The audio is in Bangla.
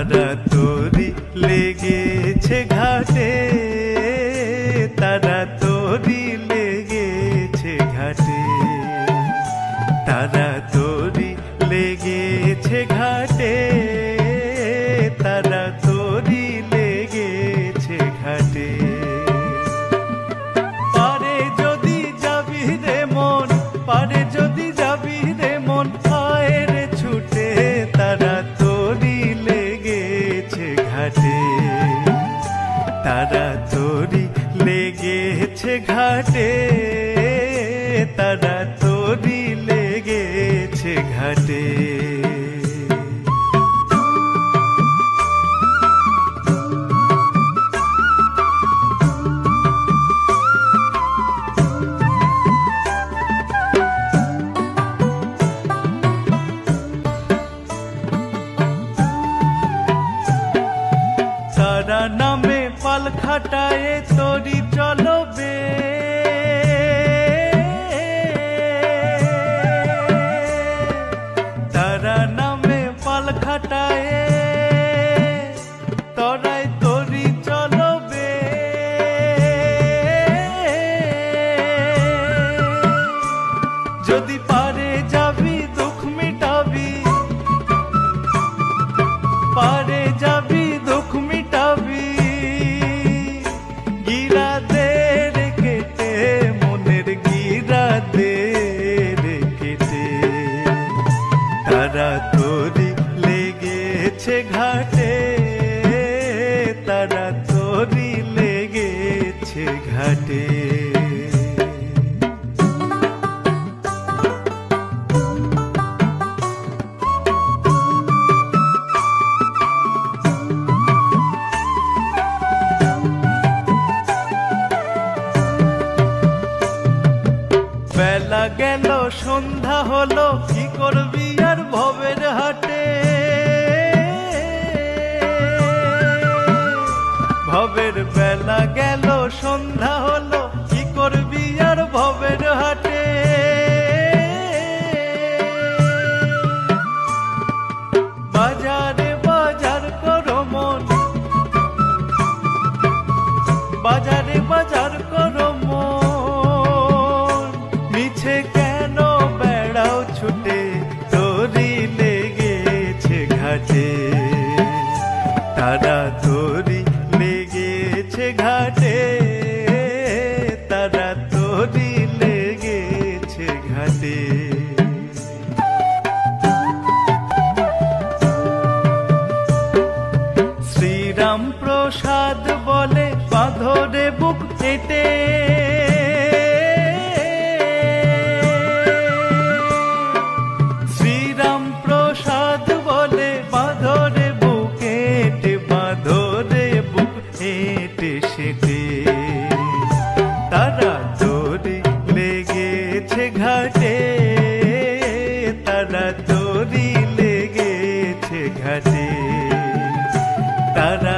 তারা তোরি লেগেছে ঘাটে, তারা তোরি লেগেছে ঘাটে, তারা তোরি লেগেছে ঘাটে, তারা তোরি লেগেছে ঘাটে। পারে যদি যাবি রে মন, পারে যদি যাবি রে মন, আয় রে ছুটে, তারা তোরি লেগেছে ঘাটে, তারা তোরি লেগেছে ঘাটে, তারা তোরি লেগেছে ঘাটে। তারা নামে পাল খাটায় তোরি চলবে, তারা নামে পাল খাটায় তরাই তোরি চলবে। যদি পারে যাবি দুঃখ মিটাবি, পারে যাবি দুঃখ মিটাবি, গিরাতে রে কেটে মনের গিরাতে রে কেটে, তারা তোরি লেগেছে ঘাটে, তারা তোরি লেগেছে ঘাটে। বেলা গেল সন্ধ্যা হলো, কি করবি আর ভবের হাটে, ভবের বেলা গেল সন্ধ্যা হলো, কি করবি আর ভবের হাটে। বাজারে বাজার করো মন, বাজারে বাজার করো মন, মিছে কেন বেড়াও ছুটে, তোরি লেগেছে ঘাটে, তারা তোরি লেগেছে ঘাটে, তারা তোরি লেগেছে ঘাটে। শ্রীরাম প্রসাদ বলে বাঁধরে বুক কেটে, শ্রীরাম প্রসাদ বলে বাঁধরে বুক কেটে, বাঁধরে বুক হেঁটে সেটে, তারা তোরি লেগেছে ঘাটে, তারা তোরি লেগেছে ঘাটে, তারা